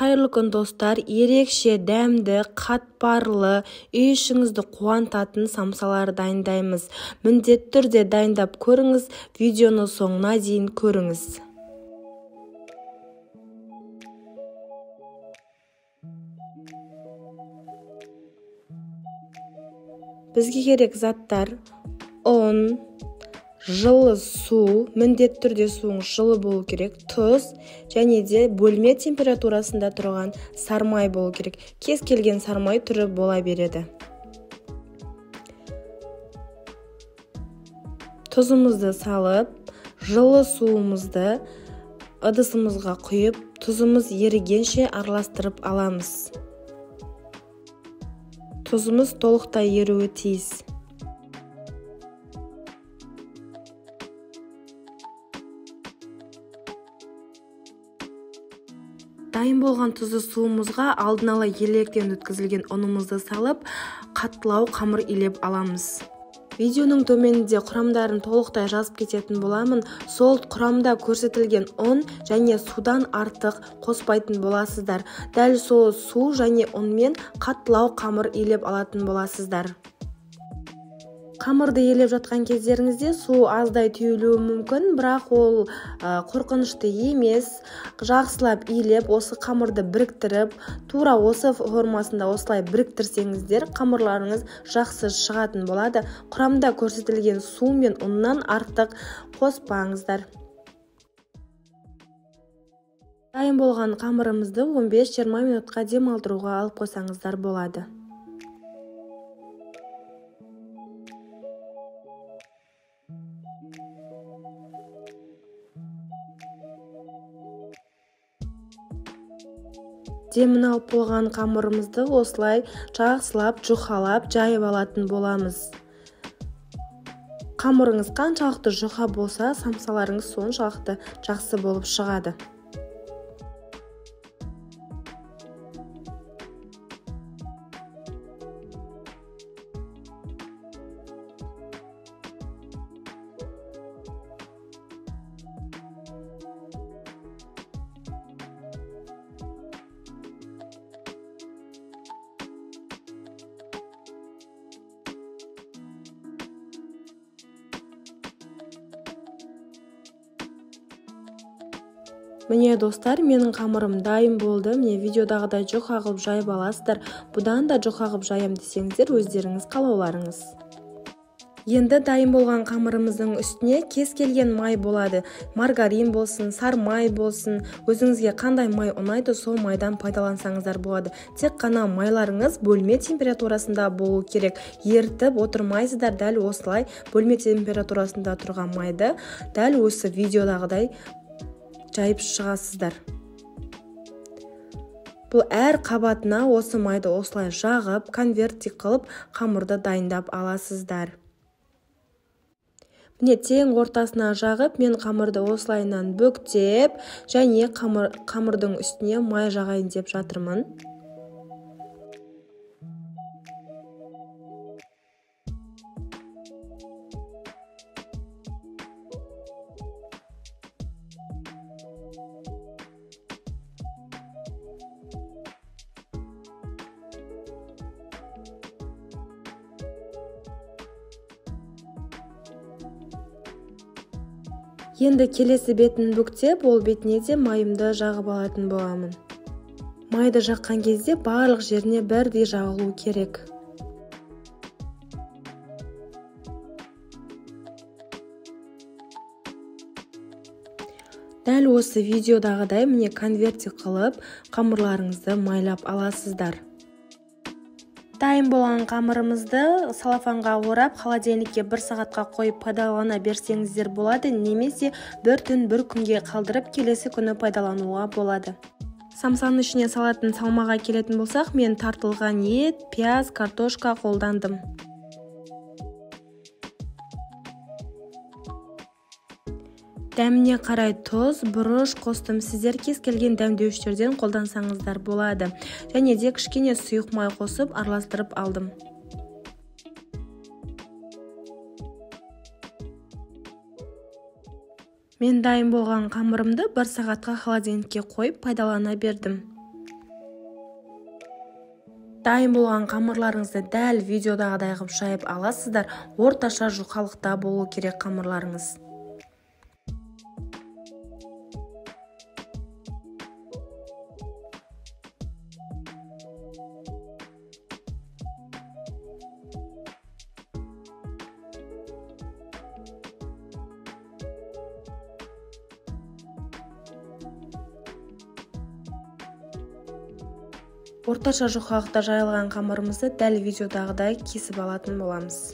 Қайырлы күн достар, ерекше дәмді, қатпарлы, үй ішіңізді қуантатын самсалар дайындаймыз. Міндетті түрде дайындап көріңіз, видеоны соңына дейін көріңіз. Бізге керек заттар: ұн, жылы су, міндетті түрде суыңыз жылы болу керек, тұз және де бөлме температурасында тұрған сармай болу керек. Кез келген сармай түрі бола береді. Тұзымызды салып, жылы суымызды ыдысымызға құйып, тұзымыз ерігенше араластырып аламыз. Тұзымыз толықтай еруі тиіс. Дайын болған тұзды суымызға алдын ала електен өткізілген ұнымызды салып, қаттылау қамыр илеп аламыз. Видеоның төменінде құрамдарын толықтай жазып кететін боламын. Сол құрамда көрсетілген ұн және судан артық қоспайтын боласыздар. Дәл сол су және ұнмен қаттылау қамыр илеп алатын боласыздар. Қамырды елеп жатқан кездеріңізде су аздай түйілуі мүмкін, бірақ ол қорқынышты емес. Жақсылап илеп, осы қамырды біріктіріп, тура осы формасында осылай біріктірсеңіздер, қамырларыңыз жақсы шығатын болады. Құрамда көрсетілген су мен ұннан артық қоспаңыздар. Дайын болған қамырымызды 15-20 минутқа демалдыруға алып қойсаңыздар болады. Демін алып болған қамырымызды осылай жақсылап, жұқалап, жайып алатын боламыз. Қамырыңыз қаншалықты жұқа болса, самсаларыңыз соншалықты жақсы болып шығады. Міне достар, менің қамырым дайын болды. Міне видеодағыдай жұқа қылып жайып аласыздар. Бұдан да жұқа қылып жаям десеңіздер, өздеріңіз қалауларыңыз. Енді дайын болған қамырымыздың үстіне кез келген май болады. Маргарин болсын, сармай болсын, өзіңізге қандай май ұнайды, сол майдан пайдалансаңыздар болады. Тек қана майларыңыз бөлме температурасында болу керек. Ертіп отырмайсыздар. Дәл осылай бөлме температурасында тұрған майды дәл осы видеодағыдай жайып шығасыздар. Бұл әр қабатына осы майды осылай жағып, конверттик қылып, қамырды дайындап аласыздар. Міне тең ортасына жағып, мен қамырды осылайынан бүктеп, және қамырдың үстіне май жағайын деп жатырмын. Енді келесі бетін бүктеп, ол бетіне де майымды жағып алатын боламын. Майды жаққан кезде барлық жеріне бірдей жағылу керек. Дәл осы видеодағыдай міне конверттик қылып, қамырларыңызды майлап аласыздар. Дайын болған қамырымызды салафанға орап, холодильникке 1 сағатқа қойып пайдалана берсеңіздер болады, немесе бір түн бір күнге қалдырып, келесі күні пайдалануға болады. Самсаның ішіне салатын салмаға келетін болсақ, мен тартылған ет, пияз, картошка қолдандым. Дәміне қарай тұз, бұрыш қостым. Сіздер кез келген дәмдеуіштерден қолдансаңыздар болады. Және де кішкене сұйық май қосып араластырып алдым. Мен дайын болған қамырымды 1 сағатқа холодильникке қойып пайдалана бердім. Дайын болған қамырларыңызды дәл видеодағыдай қылып шайып аласыздар. Орташа жұқалықта болу керек қамырларыңыз. Орташа жұқалықта жайылған қамырымызды дәл видеодағыдай кесіп алатын боламыз.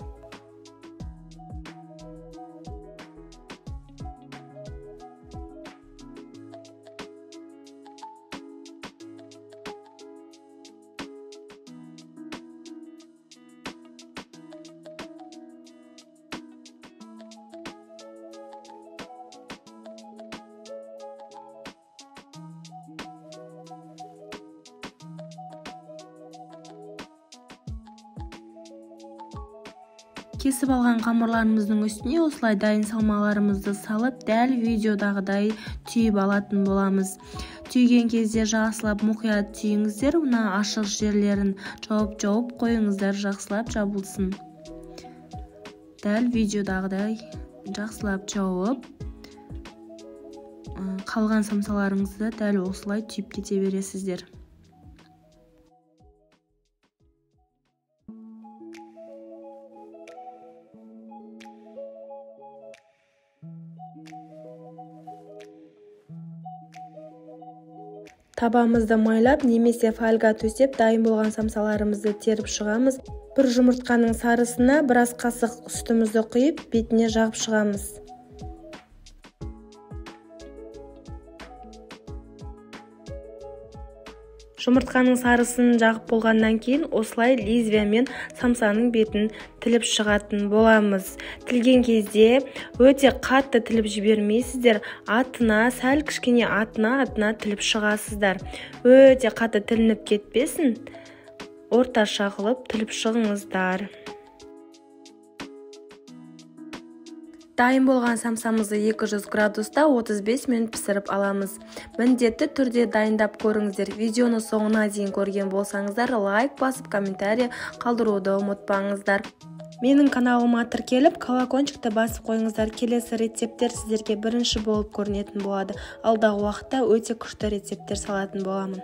Кесіп алған қамырларымыздың үстіне осылай дайын салмаларымызды салып, дәл видеодағыдай түйіп алатын боламыз. Түйген кезде жақсылап мұқият түйіңіздер, мына ашық жерлерін жауып қойыңыздар, жақсылап жабылсын. Дәл видеодағыдай жақсылап жауып, қалған самсаларыңызды дәл осылай түйіп кете бересіздер. Табамызды майлап немесе фольга төсеп дайын болған самсаларымызды теріп шығамыз. Бір жұмыртқаның сарысына біраз қасық сүтімізді құйып, бетіне жағып шығамыз. Жұмыртқаның сарысын жағып болғаннан кейін осылай лезвиямен самсаның бетін тіліп шығатын боламыз. Тілген кезде өте қатты тіліп жібермейсіздер, сәл кішкене атына тіліп шығасыздар. Өте қатты тілініп кетпесін, орташа қылып тіліп шығыңыздар. Дайын болған самсамызды 200 градуста 35 минут пісіріп аламыз. Міндетті түрде дайындап көріңіздер. Видеоны соңына дейін көрген болсаңыздар, лайк басып, комментарий қалдыруды ұмытпаңыздар. Менің каналыма тіркеліп, колокольчикті басып қойыңыздар. Келесі рецепттер сіздерге бірінші болып көрінетін болады. Алдағы уақытта өте күшті рецепттер салатын боламын.